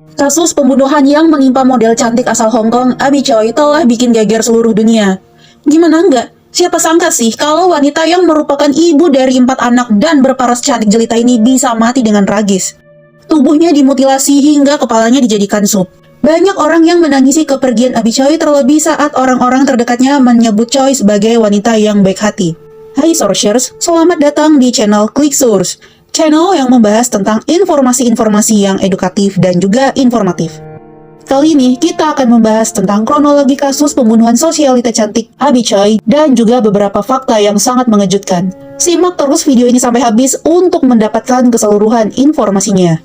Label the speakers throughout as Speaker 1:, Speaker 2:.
Speaker 1: Kasus pembunuhan yang menimpa model cantik asal Hong Kong, Abi Choi, telah bikin geger seluruh dunia. Gimana enggak? Siapa sangka sih kalau wanita yang merupakan ibu dari 4 anak dan berparas cantik jelita ini bisa mati dengan tragis. Tubuhnya dimutilasi hingga kepalanya dijadikan sup. Banyak orang yang menangisi kepergian Abi Choi, terlebih saat orang-orang terdekatnya menyebut Choi sebagai wanita yang baik hati. Hai Sourcers, selamat datang di channel Click Source, channel yang membahas tentang informasi-informasi yang edukatif dan juga informatif. Kali ini kita akan membahas tentang kronologi kasus pembunuhan sosialita cantik Abi Choi dan juga beberapa fakta yang sangat mengejutkan. Simak terus video ini sampai habis untuk mendapatkan keseluruhan informasinya.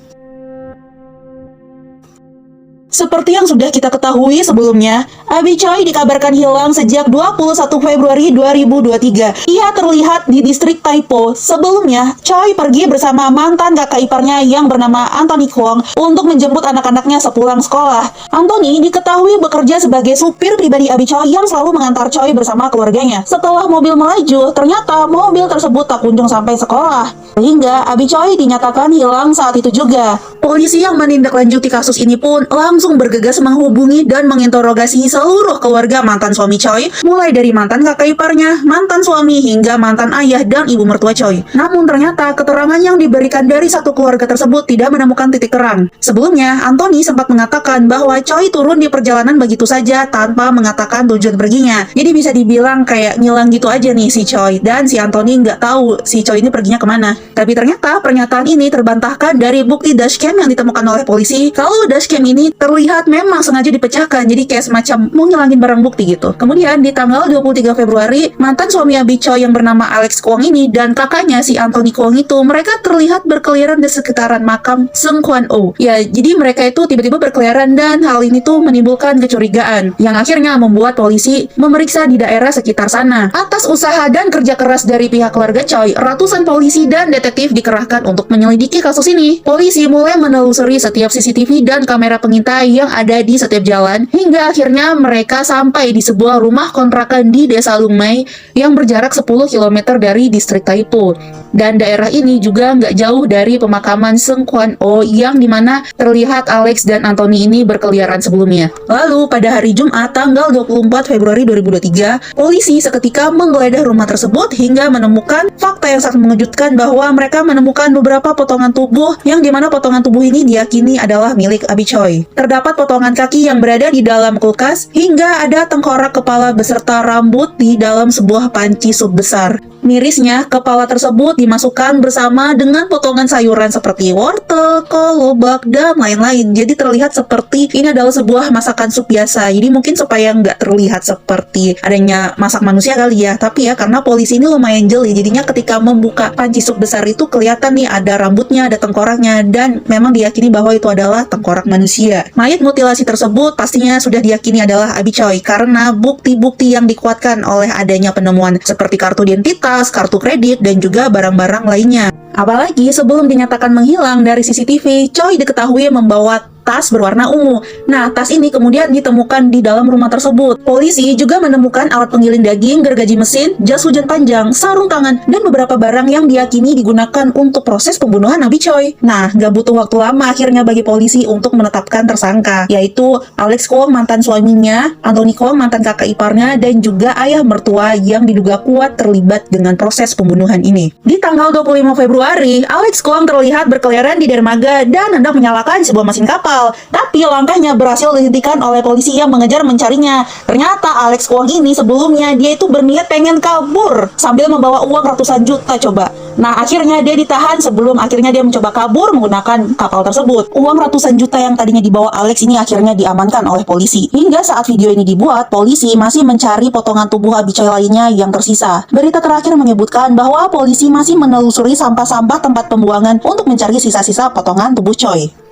Speaker 1: Seperti yang sudah kita ketahui sebelumnya, Abi Choi dikabarkan hilang sejak 21 Februari 2023. Ia terlihat di distrik Taipo. Sebelumnya, Choi pergi bersama mantan kakak iparnya yang bernama Anthony Kwong untuk menjemput anak-anaknya sepulang sekolah. Anthony diketahui bekerja sebagai supir pribadi Abi Choi yang selalu mengantar Choi bersama keluarganya. Setelah mobil melaju, ternyata mobil tersebut tak kunjung sampai sekolah. Sehingga Abi Choi dinyatakan hilang saat itu juga. Polisi yang menindaklanjuti kasus ini pun langsung bergegas menghubungi dan menginterogasi seluruh keluarga mantan suami Choi, mulai dari mantan kakak iparnya, mantan suami, hingga mantan ayah dan ibu mertua Choi. Namun ternyata keterangan yang diberikan dari satu keluarga tersebut tidak menemukan titik terang. Sebelumnya, Anthony sempat mengatakan bahwa Choi turun di perjalanan begitu saja tanpa mengatakan tujuan perginya. Jadi bisa dibilang kayak ngilang gitu aja nih si Choi, dan si Anthony nggak tahu si Choi ini perginya kemana. Tapi ternyata pernyataan ini terbantahkan dari bukti dashcam yang ditemukan oleh polisi. Kalau dashcam ini terlihat memang sengaja dipecahkan, jadi kayak semacam mau ngilangin barang bukti gitu. Kemudian di tanggal 23 Februari, mantan suami Abi Choi yang bernama Alex Kwong ini dan kakaknya si Anthony Kwong itu, mereka terlihat berkeliaran di sekitaran makam Seung Kwan Oh. Ya, jadi mereka itu tiba-tiba berkeliaran dan hal ini tuh menimbulkan kecurigaan yang akhirnya membuat polisi memeriksa di daerah sekitar sana. Atas usaha dan kerja keras dari pihak keluarga Choi, ratusan polisi dan detektif dikerahkan untuk menyelidiki kasus ini. Polisi mulai menelusuri setiap CCTV dan kamera pengintai yang ada di setiap jalan, hingga akhirnya mereka sampai di sebuah rumah kontrakan di Desa Lungmai yang berjarak 10 km dari distrik Taipo. Dan daerah ini juga nggak jauh dari pemakaman Seung Kwan Oh yang dimana terlihat Alex dan Anthony ini berkeliaran sebelumnya. Lalu pada hari Jumat tanggal 24 Februari 2023, polisi seketika menggeledah rumah tersebut hingga menemukan fakta yang sangat mengejutkan bahwa mereka menemukan beberapa potongan tubuh yang dimana potongan tubuh ini diyakini adalah milik Abi Choi. Terdapat potongan kaki yang berada di dalam kulkas, hingga ada tengkorak kepala beserta rambut di dalam sebuah panci sup besar. Mirisnya, kepala tersebut dimasukkan bersama dengan potongan sayuran seperti wortel, kol, lobak, dan lain-lain. Jadi terlihat seperti ini adalah sebuah masakan sup biasa. Jadi mungkin supaya nggak terlihat seperti adanya masak manusia kali ya. Tapi ya karena polisi ini lumayan jeli, jadinya ketika membuka panci sup besar itu kelihatan nih ada rambutnya, ada tengkoraknya, dan memang diyakini bahwa itu adalah tengkorak manusia. Mayat mutilasi tersebut pastinya sudah diyakini adalah Abi Choi karena bukti-bukti yang dikuatkan oleh adanya penemuan seperti kartu identitas, kartu kredit, dan juga barang-barang lainnya. Apalagi sebelum dinyatakan menghilang dari CCTV, Choi diketahui membawa tas berwarna ungu. Nah, tas ini kemudian ditemukan di dalam rumah tersebut. Polisi juga menemukan alat penggiling daging, gergaji mesin, jas hujan panjang, sarung tangan, dan beberapa barang yang diyakini digunakan untuk proses pembunuhan Abi Choi. Nah, gak butuh waktu lama akhirnya bagi polisi untuk menetapkan tersangka, yaitu Alex Kwong mantan suaminya, Anthony Kwong mantan kakak iparnya, dan juga ayah mertua yang diduga kuat terlibat dengan proses pembunuhan ini. Di tanggal 25 Februari, Alex Kwong terlihat berkeliaran di dermaga dan hendak menyalakan sebuah mesin kapal. Tapi langkahnya berhasil dihentikan oleh polisi yang mengejar mencarinya. Ternyata Alex Kwong ini sebelumnya dia itu berniat pengen kabur sambil membawa uang ratusan juta coba. Nah akhirnya dia ditahan sebelum akhirnya dia mencoba kabur menggunakan kapal tersebut. Uang ratusan juta yang tadinya dibawa Alex ini akhirnya diamankan oleh polisi. Hingga saat video ini dibuat, polisi masih mencari potongan tubuh Abi Choi lainnya yang tersisa. Berita terakhir menyebutkan bahwa polisi masih menelusuri sampah-sampah tempat pembuangan untuk mencari sisa-sisa potongan tubuh Choi.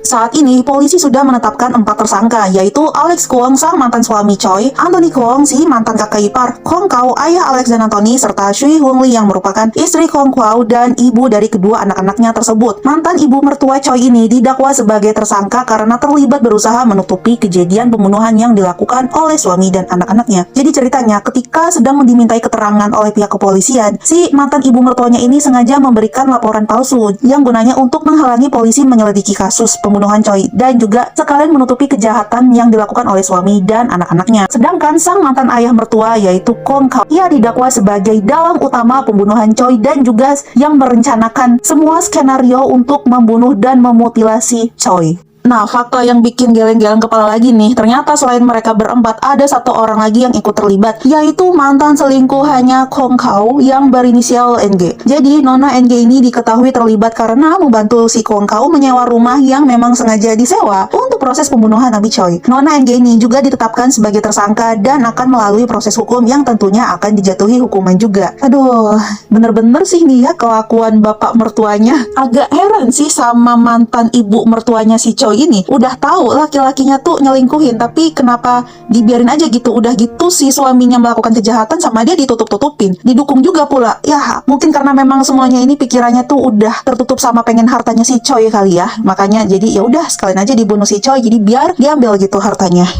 Speaker 1: Saat ini, polisi sudah menetapkan 4 tersangka, yaitu Alex Kwong, sang mantan suami Choi, Anthony Kwong, si mantan kakak ipar, Kong Kau, ayah Alex dan Anthony, serta Shui Hung Lee yang merupakan istri Kong Kau dan ibu dari kedua anak-anaknya tersebut. Mantan ibu mertua Choi ini didakwa sebagai tersangka karena terlibat berusaha menutupi kejadian pembunuhan yang dilakukan oleh suami dan anak-anaknya. Jadi ceritanya, ketika sedang dimintai keterangan oleh pihak kepolisian, si mantan ibu mertuanya ini sengaja memberikan laporan palsu yang gunanya untuk menghalangi polisi menyelidiki kasus pembunuhan Choi dan juga sekalian menutupi kejahatan yang dilakukan oleh suami dan anak-anaknya. Sedangkan sang mantan ayah mertua yaitu Kong Kau, ia didakwa sebagai dalang utama pembunuhan Choi dan juga yang merencanakan semua skenario untuk membunuh dan memutilasi Choi. Nah, fakta yang bikin geleng-geleng kepala lagi nih, ternyata selain mereka berempat, ada satu orang lagi yang ikut terlibat, yaitu mantan selingkuhannya Kong Kau yang berinisial NG. Jadi, Nona NG ini diketahui terlibat karena membantu si Kong Kau menyewa rumah yang memang sengaja disewa untuk proses pembunuhan Abi Choi. Nona NG ini juga ditetapkan sebagai tersangka dan akan melalui proses hukum yang tentunya akan dijatuhi hukuman juga. Aduh, bener-bener sih nih ya kelakuan bapak mertuanya. Agak heran sih sama mantan ibu mertuanya si Choi ini. Udah tahu laki-lakinya tuh nyelingkuhin, tapi kenapa dibiarin aja gitu? Udah gitu si suaminya melakukan kejahatan sama dia ditutup-tutupin. Didukung juga pula. Ya, mungkin karena memang semuanya ini pikirannya tuh udah tertutup sama pengen hartanya si Choi kali ya. Makanya jadi ya udah sekalian aja dibunuh si Choi, jadi biar diambil gitu hartanya.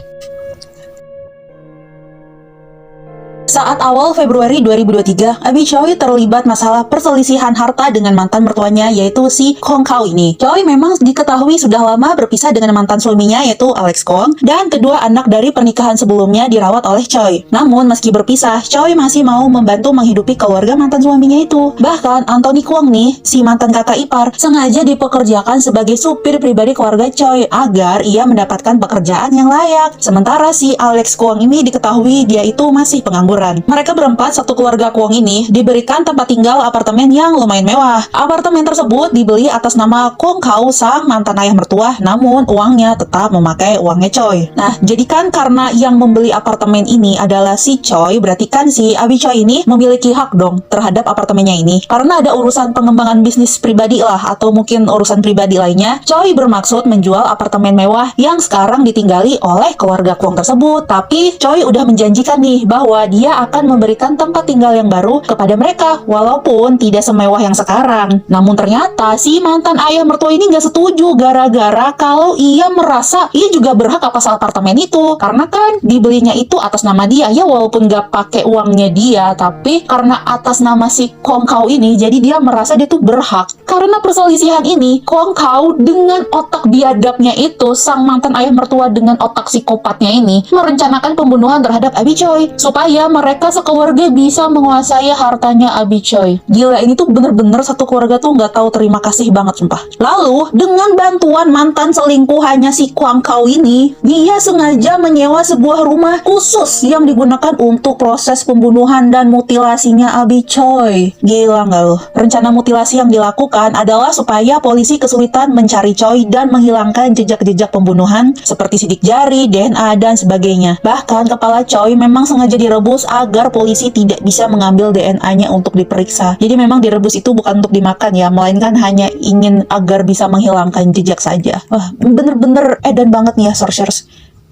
Speaker 1: Saat awal Februari 2023, Abi Choi terlibat masalah perselisihan harta dengan mantan mertuanya yaitu si Kong Kau ini. Choi memang diketahui sudah lama berpisah dengan mantan suaminya yaitu Alex Kwong, dan kedua anak dari pernikahan sebelumnya dirawat oleh Choi. Namun meski berpisah, Choi masih mau membantu menghidupi keluarga mantan suaminya itu. Bahkan Anthony Kwong nih, si mantan kakak ipar, sengaja dipekerjakan sebagai supir pribadi keluarga Choi agar ia mendapatkan pekerjaan yang layak. Sementara si Alex Kwong ini diketahui dia itu masih pengangguran. Mereka berempat, satu keluarga Kwong ini, diberikan tempat tinggal apartemen yang lumayan mewah. Apartemen tersebut dibeli atas nama Kong Kau, sang mantan ayah mertua, namun uangnya tetap memakai uangnya Choi. Nah, jadi kan karena yang membeli apartemen ini adalah si Choi, berarti kan si Abi Choi ini memiliki hak dong terhadap apartemennya ini. Karena ada urusan pengembangan bisnis pribadi lah, atau mungkin urusan pribadi lainnya, Choi bermaksud menjual apartemen mewah yang sekarang ditinggali oleh keluarga Kwong tersebut. Tapi Choi udah menjanjikan nih bahwa dia akan memberikan tempat tinggal yang baru kepada mereka, walaupun tidak semewah yang sekarang. Namun ternyata si mantan ayah mertua ini nggak setuju gara-gara kalau ia merasa ia juga berhak atas apartemen itu, karena kan dibelinya itu atas nama dia ya, walaupun nggak pakai uangnya dia, tapi karena atas nama si Kong Kau ini, jadi dia merasa dia tuh berhak. Karena perselisihan ini, Kong Kau dengan otak biadabnya itu, sang mantan ayah mertua dengan otak psikopatnya ini, merencanakan pembunuhan terhadap Abi Choi supaya mereka sekeluarga bisa menguasai hartanya Abi Choi. Gila, ini tuh bener-bener satu keluarga tuh nggak tahu terima kasih banget sumpah. Lalu dengan bantuan mantan selingkuhannya si Kong Kau ini, dia sengaja menyewa sebuah rumah khusus yang digunakan untuk proses pembunuhan dan mutilasinya Abi Choi. Gila nggak loh? Rencana mutilasi yang dilakukan adalah supaya polisi kesulitan mencari Choi dan menghilangkan jejak-jejak pembunuhan seperti sidik jari, DNA, dan sebagainya. Bahkan kepala Choi memang sengaja direbus agar polisi tidak bisa mengambil DNA-nya untuk diperiksa. Jadi memang direbus itu bukan untuk dimakan ya, melainkan hanya ingin agar bisa menghilangkan jejak saja. Wah, bener-bener edan banget nih ya, Sorcerers.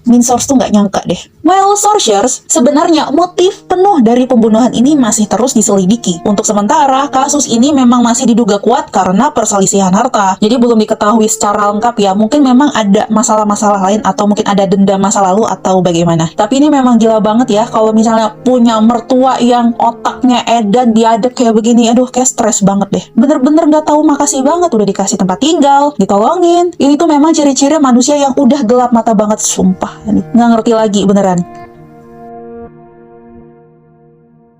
Speaker 1: Min Source tuh nggak nyangka deh. Well, Sorcerers, sebenarnya motif penuh dari pembunuhan ini masih terus diselidiki. Untuk sementara, kasus ini memang masih diduga kuat karena perselisihan harta. Jadi belum diketahui secara lengkap ya, mungkin memang ada masalah-masalah lain atau mungkin ada dendam masa lalu atau bagaimana. Tapi ini memang gila banget ya, kalau misalnya punya mertua yang otaknya edan biadab kayak begini, aduh kayak stres banget deh. Bener-bener nggak tahu makasih banget udah dikasih tempat tinggal, ditolongin. Ini tuh memang ciri-ciri manusia yang udah gelap mata banget, sumpah. Nggak ngerti lagi beneran.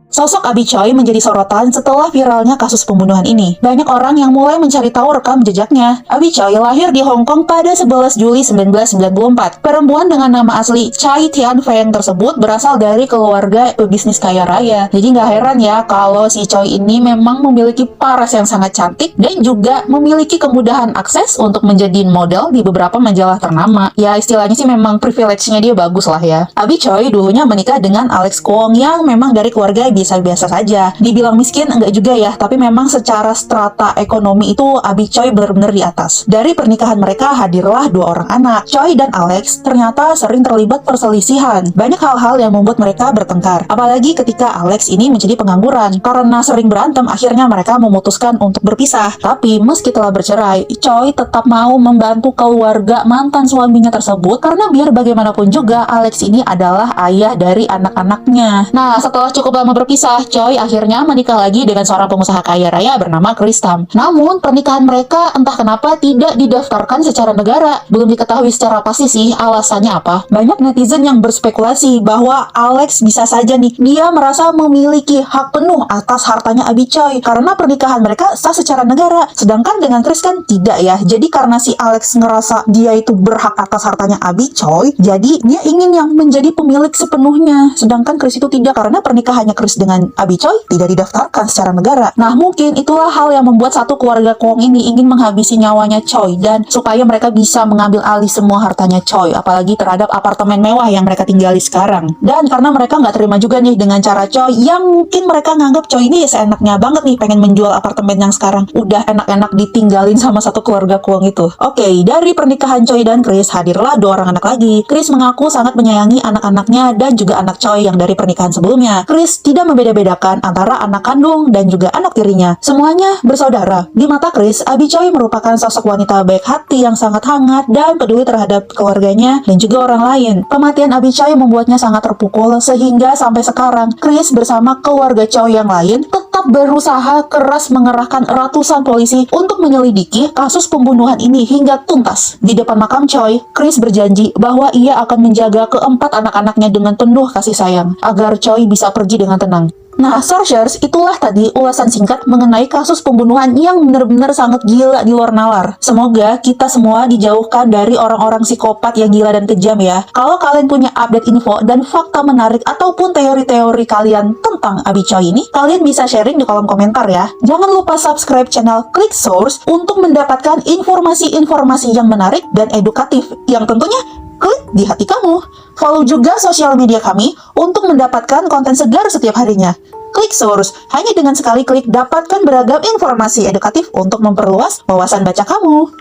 Speaker 1: Sosok Abi Choi menjadi sorotan setelah viralnya kasus pembunuhan ini. Banyak orang yang mulai mencari tahu rekam jejaknya. Abi Choi lahir di Hong Kong pada 11 Juli 1994. Perempuan dengan nama asli Chai Tian Feng tersebut berasal dari keluarga pebisnis kaya raya. Jadi nggak heran ya kalau si Choi ini memang memiliki paras yang sangat cantik dan juga memiliki kemudahan akses untuk menjadi model di beberapa majalah ternama. Ya istilahnya sih memang privilege-nya dia bagus lah ya. Abi Choi dulunya menikah dengan Alex Kwong yang memang dari keluarga bisnis biasa-biasa saja. Dibilang miskin enggak juga ya, tapi memang secara strata ekonomi itu Abi Choi benar-benar di atas. Dari pernikahan mereka hadirlah dua orang anak. Choi dan Alex ternyata sering terlibat perselisihan. Banyak hal-hal yang membuat mereka bertengkar. Apalagi ketika Alex ini menjadi pengangguran. Karena sering berantem, akhirnya mereka memutuskan untuk berpisah. Tapi meski telah bercerai, Choi tetap mau membantu keluarga mantan suaminya tersebut karena biar bagaimanapun juga Alex ini adalah ayah dari anak-anaknya. Nah, setelah cukup lama berpisah, Choi akhirnya menikah lagi dengan seorang pengusaha kaya raya bernama Chris Tam. Namun, pernikahan mereka entah kenapa tidak didaftarkan secara negara. Belum diketahui secara pasti sih alasannya apa. Banyak netizen yang berspekulasi bahwa Alex bisa saja nih, dia merasa memiliki hak penuh atas hartanya Abi Choi karena pernikahan mereka sah secara negara. Sedangkan dengan Chris kan tidak ya. Jadi karena si Alex ngerasa dia itu berhak atas hartanya Abi Choi, jadi dia ingin yang menjadi pemilik sepenuhnya. Sedangkan Chris itu tidak, karena pernikahannya Chris dengan Abi Choi tidak didaftarkan secara negara. Nah, mungkin itulah hal yang membuat satu keluarga Kwon ini ingin menghabisi nyawanya Choi dan supaya mereka bisa mengambil alih semua hartanya Choi, apalagi terhadap apartemen mewah yang mereka tinggali sekarang. Dan karena mereka nggak terima juga nih dengan cara Choi yang mungkin mereka nganggap Choi ini seenaknya banget nih pengen menjual apartemen yang sekarang udah enak-enak ditinggalin sama satu keluarga Kwon itu. Oke, dari pernikahan Choi dan Chris hadirlah dua orang anak lagi. Chris mengaku sangat menyayangi anak-anaknya dan juga anak Choi yang dari pernikahan sebelumnya. Chris tidak membeda-bedakan antara anak kandung dan juga anak tirinya. Semuanya bersaudara. Di mata Chris, Abi Choi merupakan sosok wanita baik hati yang sangat hangat dan peduli terhadap keluarganya dan juga orang lain. Kematian Abi Choi membuatnya sangat terpukul sehingga sampai sekarang Chris bersama keluarga Choi yang lain tetap berusaha keras mengerahkan ratusan polisi untuk menyelidiki kasus pembunuhan ini hingga tuntas. Di depan makam Choi, Chris berjanji bahwa ia akan menjaga keempat anak-anaknya dengan penuh kasih sayang agar Choi bisa pergi dengan tenang. Nah, Sourcers, itulah tadi ulasan singkat mengenai kasus pembunuhan yang benar-benar sangat gila di luar nalar. Semoga kita semua dijauhkan dari orang-orang psikopat yang gila dan kejam ya. Kalau kalian punya update info dan fakta menarik ataupun teori-teori kalian tentang Abi Choi ini, kalian bisa sharing di kolom komentar ya. Jangan lupa subscribe channel Click Source untuk mendapatkan informasi-informasi yang menarik dan edukatif yang tentunya klik di hati kamu. Follow juga sosial media kami untuk mendapatkan konten segar setiap harinya. Klik Source, hanya dengan sekali klik dapatkan beragam informasi edukatif untuk memperluas wawasan baca kamu.